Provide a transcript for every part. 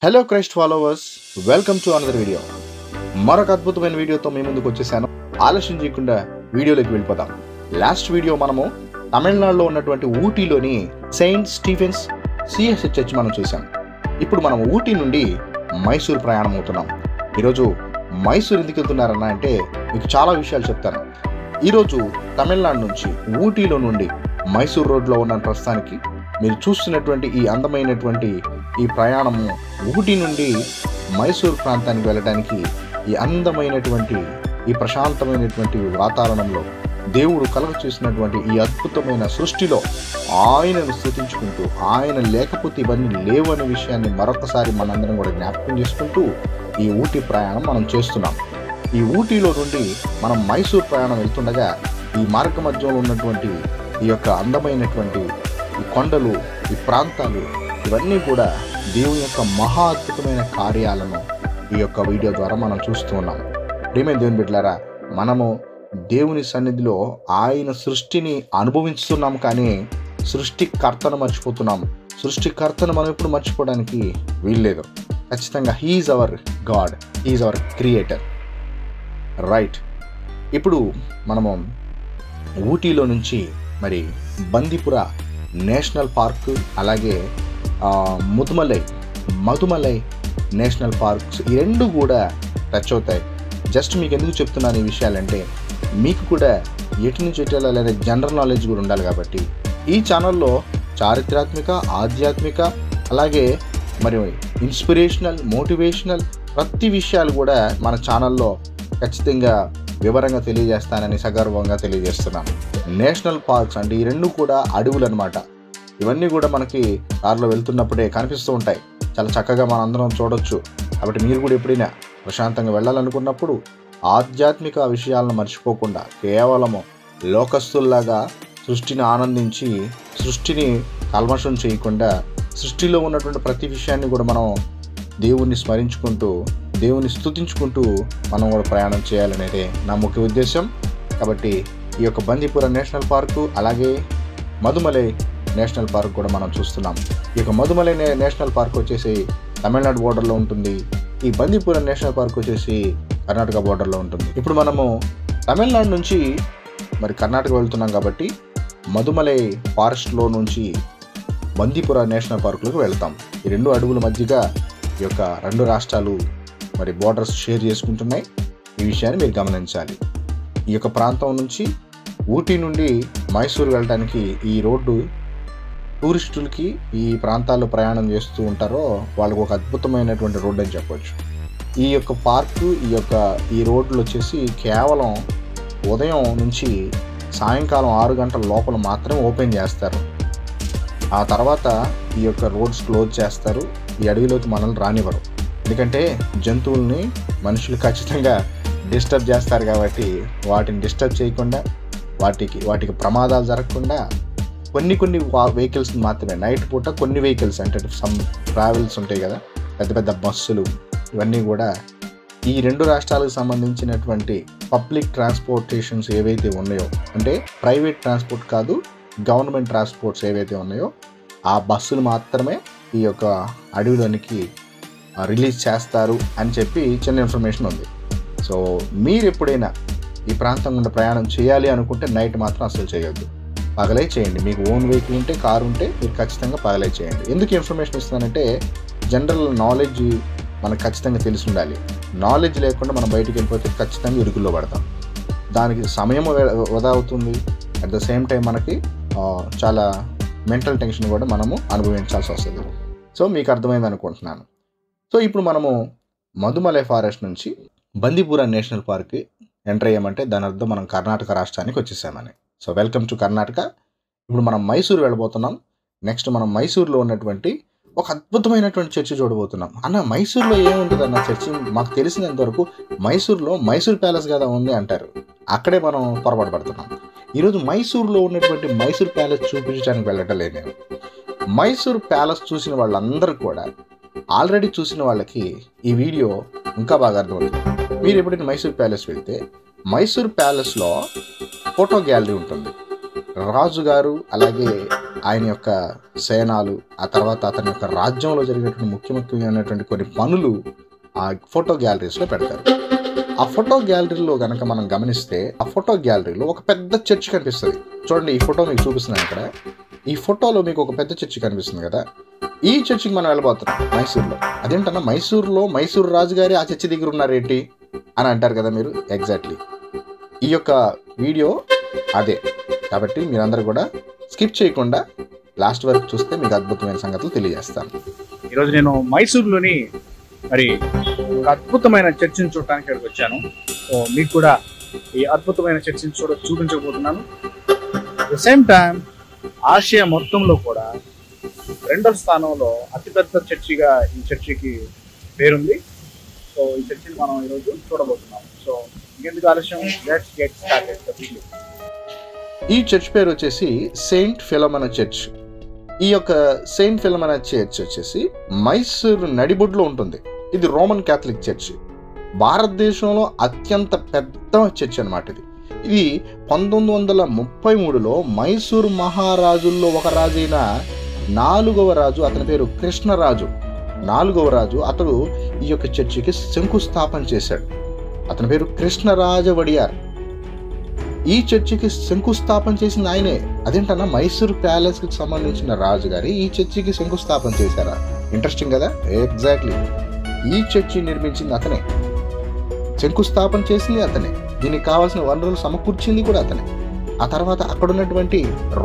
Hello Christ followers, welcome to another video. మరొక అద్భుతమైన వీడియోతో మీ ముందుకు వచ్చేసాను. ఆలస్యం చేయకుండా వీడియోలోకి వెళ్ళిపోదాం. లాస్ట్ వీడియో మనము తమిళనాడులో ఉన్నటువంటి ఊటీలోని సెయింట్ స్టీఫెన్స్ సిఎస్ఐ చర్చ్ మనం చూసాం. ఇప్పుడు మనం ఊటీ నుండి మైసూర్ ప్రయాణం అవుతున్నాం. ఈరోజు మైసూర్ ఎందుకు వెళ్తున్నారన్నా అంటే మీకు చాలా విషయాలు చెప్తాను. ఈరోజు తమిళనాడు నుంచి ఊటీలో నుండి మైసూర్ రోడ్లో ఉన్న ప్రస్తుతానికి మీరు చూస్తున్నటువంటి ఈ అందమైనటువంటి ఈ ప్రయాణము ఊటీ నుండి మైసూర్ ప్రాంతానికి వెళ్ళడానికి ఈ అందమైనటువంటి ఈ ప్రశాంతమైనటువంటి వాతావరణంలో దేవుడు కలుగ చేసినటువంటి ఈ అద్భుతమైన సృష్టిలో ఆయనను స్తుతించుకుంటూ, ఆయన లేకపోతే ఇవన్నీ లేవు అనే విషయాన్ని మరొకసారి మనందరం కూడా జ్ఞాపకం చేసుకుంటూ ఈ ఊటీ ప్రయాణం మనం చేస్తున్నాం. ఈ ఊటీలో నుండి మనం మైసూర్ ప్రయాణం వెళ్తుండగా ఈ మార్గ మధ్యలో ఉన్నటువంటి ఈ యొక్క అందమైనటువంటి ఈ కొండలు, ఈ ప్రాంతాలు, ఇవన్నీ కూడా దేవుని యొక్క మహా అద్భుతమైన కార్యాలను ఈ యొక్క వీడియో ద్వారా మనం చూస్తూ ఉన్నాం. ప్రియమైన దేవుని బిడ్డలారా, మనము దేవుని సన్నిధిలో ఆయన సృష్టిని అనుభవిస్తున్నాం, కానీ సృష్టికర్తను మర్చిపోతున్నాం. సృష్టికర్తను మనం ఎప్పుడు మర్చిపోవడానికి వీల్లేదు. ఖచ్చితంగా he's our God, he's our creator, right. ఇప్పుడు మనము ఊటీలో నుంచి మరి బందీపుర నేషనల్ పార్క్, అలాగే మధుమలై నేషనల్ పార్క్స్, ఈ రెండు కూడా టచ్ అవుతాయి. జస్ట్ మీకు ఎందుకు చెప్తున్నాను ఈ విషయాలంటే మీకు కూడా ఎటు నుంచి ఎటు వెళ్ళాలనే జనరల్ నాలెడ్జ్ కూడా ఉండాలి. కాబట్టి ఈ ఛానల్లో చారిత్రాత్మక, ఆధ్యాత్మిక, అలాగే మరి ఇన్స్పిరేషనల్, మోటివేషనల్ ప్రతి విషయాలు కూడా మన ఛానల్లో ఖచ్చితంగా వివరంగా తెలియజేస్తానని సగర్వంగా తెలియజేస్తున్నాను. నేషనల్ పార్క్స్ అంటే ఈ రెండు కూడా అడవులు అనమాట. ఇవన్నీ కూడా మనకి కారులో వెళ్తున్నప్పుడే కనిపిస్తూ ఉంటాయి. చాలా చక్కగా మనం అందరం చూడొచ్చు. కాబట్టి మీరు కూడా ఎప్పుడైనా ప్రశాంతంగా వెళ్ళాలనుకున్నప్పుడు ఆధ్యాత్మిక విషయాలను మర్చిపోకుండా కేవలము లోకస్తుల్లాగా సృష్టిని ఆనందించి, సృష్టిని కల్మషం చేయకుండా, సృష్టిలో ఉన్నటువంటి ప్రతి విషయాన్ని కూడా మనం దేవుణ్ణి స్మరించుకుంటూ, దేవుని స్తుతించుకుంటూ మనం కూడా ప్రయాణం చేయాలనేదే నా ముఖ్య ఉద్దేశం. కాబట్టి ఈ యొక్క బందీపుర నేషనల్ పార్కు, అలాగే మధుమలై నేషనల్ పార్క్ కూడా మనం చూస్తున్నాం. ఈ యొక్క మధుమలై నేషనల్ పార్క్ వచ్చేసి తమిళనాడు బోర్డర్లో ఉంటుంది. ఈ బందీపుర నేషనల్ పార్క్ వచ్చేసి కర్ణాటక బోర్డర్లో ఉంటుంది. ఇప్పుడు మనము తమిళనాడు నుంచి మరి కర్ణాటక వెళ్తున్నాం కాబట్టి మధుమలై ఫారెస్ట్లో నుంచి బందీపుర నేషనల్ పార్కులకు వెళ్తాం. ఈ రెండు అడవుల మధ్యగా ఈ యొక్క రెండు రాష్ట్రాలు మరి బోర్డర్స్ షేర్ చేసుకుంటున్నాయి. ఈ విషయాన్ని మీరు గమనించాలి. ఈ యొక్క ప్రాంతం నుంచి ఊటీ నుండి మైసూర్ వెళ్ళడానికి ఈ రోడ్డు టూరిస్టులకి, ఈ ప్రాంతాల్లో ప్రయాణం చేస్తూ ఉంటారో వాళ్ళకు ఒక అద్భుతమైనటువంటి రోడ్డు అని చెప్పవచ్చు. ఈ యొక్క పార్కు, ఈ రోడ్లు వచ్చేసి కేవలం ఉదయం నుంచి సాయంకాలం 6 గంటల లోపల మాత్రమే ఓపెన్ చేస్తారు. ఆ తర్వాత ఈ యొక్క రోడ్స్ క్లోజ్ చేస్తారు. ఈ అడవిలోకి మనల్ని రానివ్వరు. ఎందుకంటే జంతువుల్ని మనుషులు ఖచ్చితంగా డిస్టర్బ్ చేస్తారు. కాబట్టి వాటిని డిస్టర్బ్ చేయకుండా, వాటికి ప్రమాదాలు జరగకుండా కొన్ని వెహికల్స్ మాత్రమే నైట్ పూట కొన్ని వెహికల్స్ అంటే సమ్ ట్రావెల్స్ ఉంటాయి కదా, పెద్ద పెద్ద బస్సులు, ఇవన్నీ కూడా ఈ రెండు రాష్ట్రాలకు సంబంధించినటువంటి పబ్లిక్ ట్రాన్స్పోర్టేషన్స్ ఏవైతే ఉన్నాయో, అంటే ప్రైవేట్ ట్రాన్స్పోర్ట్ కాదు, గవర్నమెంట్ ట్రాన్స్పోర్ట్స్ ఏవైతే ఉన్నాయో ఆ బస్సులు మాత్రమే ఈ యొక్క అడవిలోనికి రిలీజ్ చేస్తారు అని చెప్పి చిన్న ఇన్ఫర్మేషన్ ఉంది. సో మీరు ఎప్పుడైనా ఈ ప్రాంతం గుండా ప్రయాణం చేయాలి అనుకుంటే నైట్ మాత్రం అసలు చేయొద్దు, పగలే చేయండి. మీకు ఓన్ వెహికల్ ఉంటే, కారు ఉంటే మీరు ఖచ్చితంగా పగలే చేయండి. ఎందుకు ఇన్ఫర్మేషన్ ఇస్తున్నానంటే జనరల్ నాలెడ్జ్ మనకు ఖచ్చితంగా తెలిసి ఉండాలి. నాలెడ్జ్ లేకుండా మనం బయటికి వెళ్ళిపోతే ఖచ్చితంగా ఇరుకుల్లో పడతాం. దానికి సమయం వృధా అవుతుంది. అట్ ద సేమ్ టైం మనకి చాలా మెంటల్ టెన్షన్ కూడా మనము అనుభవించాల్సి వస్తుంది. సో మీకు అర్థమైంది అనుకుంటున్నాను. సో ఇప్పుడు మనము మధుమలై ఫారెస్ట్ నుంచి బందీపుర నేషనల్ పార్క్ ఎంటర్ అయ్యామంటే దాని అర్థం మనం కర్ణాటక రాష్ట్రానికి వచ్చేసామని. So welcome to Karnataka. ఇప్పుడు మనం మైసూర్ వెళ్ళబోతున్నాం. నెక్స్ట్ మనం మైసూర్లో ఉన్నటువంటి ఒక అద్భుతమైనటువంటి చర్చి చూడబోతున్నాం. అన్న మైసూర్లో ఏముంటుంది అన్న చర్చి? మాకు తెలిసినంత వరకు మైసూర్లో మైసూర్ ప్యాలెస్ కదా ఉంది అంటారు. అక్కడే మనం పొరపాటు పడుతున్నాం. ఈరోజు మైసూర్లో ఉన్నటువంటి మైసూర్ ప్యాలెస్ చూపించడానికి వెళ్ళటం లేదు నేను. మైసూర్ ప్యాలెస్ చూసిన వాళ్ళందరూ కూడా, ఆల్రెడీ చూసిన వాళ్ళకి ఈ వీడియో ఇంకా బాగా అర్థమవుతుంది. మీరు ఎప్పుడైనా మైసూర్ ప్యాలెస్ వెళ్తే మైసూర్ ప్యాలెస్లో ఫోటో గ్యాలరీ ఉంటుంది. రాజుగారు అలాగే ఆయన యొక్క శయనాలు, ఆ తర్వాత అతని యొక్క రాజ్యంలో జరిగినటువంటి ముఖ్యమైనటువంటి కొన్ని పనులు ఆ ఫోటో గ్యాలరీస్లో పెడతారు. ఆ ఫోటో గ్యాలరీలో కనుక మనం గమనిస్తే ఆ ఫోటో గ్యాలరీలో ఒక పెద్ద చర్చ్ కనిపిస్తుంది. చూడండి, ఈ ఫోటో మీకు చూపిస్తున్నాను ఇక్కడ. ఈ ఫోటోలో మీకు ఒక పెద్ద చర్చి కనిపిస్తుంది కదా, ఈ చర్చికి మనం వెళ్ళబోతున్నాం మైసూర్లో. అదేంటన్నా మైసూర్లో మైసూరు రాజుగారి ఆ చర్చి దగ్గర ఉన్నారేంటి అని అంటారు కదా మీరు. ఎగ్జాక్ట్లీ ఈ యొక్క వీడియో అదే. కాబట్టి మీరందరూ కూడా స్కిప్ చేయకుండా లాస్ట్ వరకు చూస్తే మీకు అద్భుతమైన సంగతులు తెలియజేస్తాను. ఈరోజు నేను మైసూర్లోని మరి ఒక అద్భుతమైన చర్చిని చూడటానికి ఇక్కడికి వచ్చాను. సో మీకు కూడా ఈ అద్భుతమైన చర్చిని చూపించబోతున్నాను. At the same time Asia మొత్తంలో కూడా 2వ స్థానంలో అతిపెద్ద చర్చిగా ఈ చర్చికి పేరుంది. సో ఈ చర్చిని మనం ఈరోజు చూడబోతున్నాం. సో ఇంకెందుకు ఆలస్యం, let's get started the video. ఈ చర్చ్ పేరు వచ్చేసి సెయింట్ ఫిలోమినా చర్చ్. ఈ యొక్క సెయింట్ ఫిలోమినా చర్చ్ వచ్చేసి మైసూరు నడిబొడ్లో ఉంటుంది. ఇది రోమన్ క్యాథలిక్ చర్చ్. భారతదేశంలో అత్యంత పెద్ద చర్చ్ అన్నమాట ఇది. ఇది 1933లో మైసూరు మహారాజుల్లో ఒక రాజైన 4వ రాజు, అతని పేరు కృష్ణరాజు, 4వ రాజు, అతడు ఈ యొక్క చర్చికి శంకుస్థాపన చేశాడు. అతని పేరు కృష్ణరాజ వడియార్. ఈ చర్చికి శంకుస్థాపన చేసింది ఆయనే. అదేంటన్నా మైసూరు ప్యాలెస్కి సంబంధించిన రాజుగారి ఈ చర్చికి శంకుస్థాపన చేశారా? ఇంట్రెస్టింగ్ కదా. ఎగ్జాక్ట్లీ ఈ చర్చి నిర్మించింది అతనే, శంకుస్థాపన చేసింది అతనే, దీనికి కావాల్సిన వనరులు సమకూర్చింది కూడా అతనే. ఆ తర్వాత అక్కడ ఉన్నటువంటి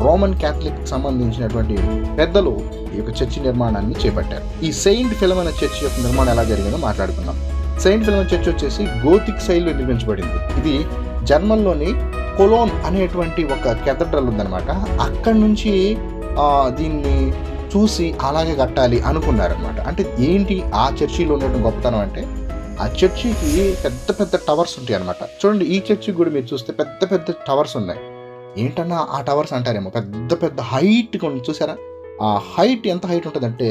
రోమన్ క్యాథలిక్ సంబంధించినటువంటి పెద్దలు ఈ యొక్క చర్చి నిర్మాణాన్ని చేపట్టారు. ఈ సెయింట్ ఫిలోమినా చర్చి యొక్క నిర్మాణం ఎలా జరిగిందో మాట్లాడుకుందాం. సెయింట్ ఫిలోమినా చర్చి వచ్చేసి గోతిక్ శైలిలో నిర్మించబడింది. ఇది జర్మన్లోని కొలోన్ అనేటువంటి ఒక కేథడ్రల్ ఉందన్నమాట. అక్కడి నుంచి దీన్ని చూసి అలాగే కట్టాలి అనుకున్నారనమాట. అంటే ఏంటి ఆ చర్చిలో ఉన్నటువంటి గొప్పతనం అంటే, ఆ చర్చికి పెద్ద పెద్ద టవర్స్ ఉంటాయి అనమాట. చూడండి, ఈ చర్చికి కూడా మీరు చూస్తే పెద్ద పెద్ద టవర్స్ ఉన్నాయి. ఏంటన్నా ఆ టవర్స్ అంటారేమో, పెద్ద పెద్ద హైట్ కొన్ని చూసారా? ఆ హైట్ ఎంత హైట్ ఉంటుందంటే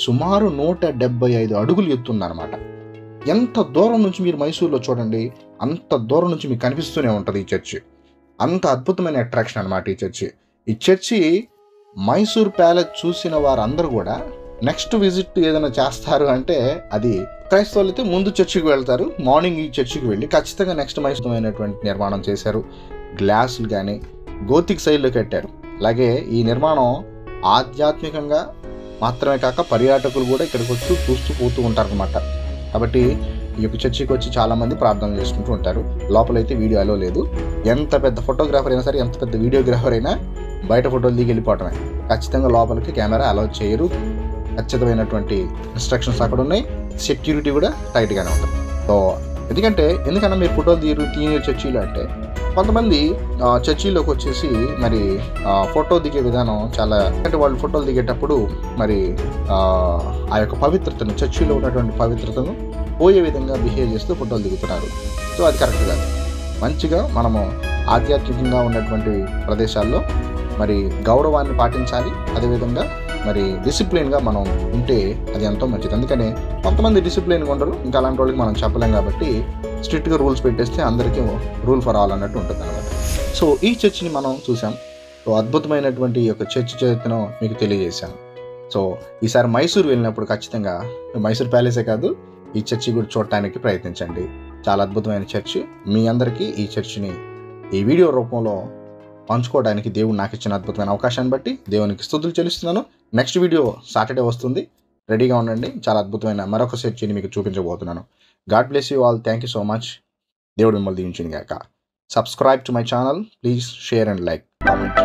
సుమారు 175 అడుగులు ఎత్తుందన్నమాట. ఎంత దూరం నుంచి మీరు మైసూర్లో చూడండి, అంత దూరం నుంచి మీకు కనిపిస్తూనే ఉంటుంది ఈ చర్చి. అంత అద్భుతమైన అట్రాక్షన్ అనమాట ఈ చర్చి. ఈ చర్చి మైసూర్ ప్యాలెస్ చూసిన వారందరూ కూడా నెక్స్ట్ విజిట్ ఏదైనా చేస్తారు అంటే అది క్రైస్తవులు అయితే ముందు చర్చికి వెళ్తారు. మార్నింగ్ ఈ చర్చికి వెళ్ళి ఖచ్చితంగా నెక్స్ట్ మైసూరైనటువంటి నిర్మాణం చేశారు. గ్లాసులు కానీ గోతిక్ శైలిలో కట్టారు. అలాగే ఈ నిర్మాణం ఆధ్యాత్మికంగా మాత్రమే కాక పర్యాటకులు కూడా ఇక్కడికి వచ్చి చూస్తూ పోతూ ఉంటారు అనమాట. కాబట్టి ఈ యొక్క చర్చికి వచ్చి చాలామంది ప్రార్థనలు చేసుకుంటూ ఉంటారు. లోపలైతే వీడియో అలో లేదు. ఎంత పెద్ద ఫోటోగ్రాఫర్ అయినా సరే, ఎంత పెద్ద వీడియోగ్రాఫర్ అయినా బయట ఫోటోలు దిగి వెళ్ళిపోవటమే. ఖచ్చితంగా లోపలికి కెమెరా అలౌ చేయరు. ఖచ్చితమైనటువంటి ఇన్స్ట్రక్షన్స్ అక్కడ ఉన్నాయి. సెక్యూరిటీ కూడా టైట్గానే ఉంటుంది. సో ఎందుకన్నా మీరు ఫోటోలు తీయని చర్చిలో అంటే, కొంతమంది చర్చిలోకి వచ్చేసి మరి ఫోటో దిగే విధానం చాలా, అంటే వాళ్ళు ఫోటోలు దిగేటప్పుడు మరి ఆ యొక్క పవిత్రతను, చర్చిలో ఉన్నటువంటి పవిత్రతను పోయే విధంగా బిహేవ్ చేస్తూ ఫోటోలు దిగుతున్నారు. సో అది కరెక్ట్ కాదు. మంచిగా మనము ఆధ్యాత్మికంగా ఉన్నటువంటి ప్రదేశాల్లో మరి గౌరవాన్ని పాటించాలి. అదేవిధంగా మరి డిసిప్లిన్గా మనం ఉంటే అది ఎంతో మంచిది. అందుకనే కొంతమంది డిసిప్లిన్గా ఉండరు. ఇంకా అలాంటి వాళ్ళకి మనం చెప్పలేం. కాబట్టి స్ట్రిక్ట్గా రూల్స్ పెట్టేస్తే అందరికీ రూల్ ఫర్ ఆల్ అన్నట్టు ఉంటుంది అనమాట. సో ఈ చర్చిని మనం చూసాం. సో అద్భుతమైనటువంటి ఈ యొక్క చర్చి చరిత్రను మీకు తెలియజేశాను. సో ఈసారి మైసూరు వెళ్ళినప్పుడు ఖచ్చితంగా మైసూర్ ప్యాలెసే కాదు, ఈ చర్చి కూడా చూడటానికి ప్రయత్నించండి. చాలా అద్భుతమైన చర్చి. మీ అందరికీ ఈ చర్చిని ఈ వీడియో రూపంలో పంచుకోవడానికి దేవుడు నాకు ఇచ్చిన అద్భుతమైన అవకాశాన్ని బట్టి దేవునికి స్తుతులు చెల్లిస్తున్నాను. నెక్స్ట్ వీడియో సాటర్డే వస్తుంది, రెడీగా ఉండండి. చాలా అద్భుతమైన మరొక చర్చిని మీకు చూపించబోతున్నాను. God bless you all. Thank you so much. దేవుడు మిమ్మల్ని దీవించును గాక. Subscribe to my channel. Please share and like, comment.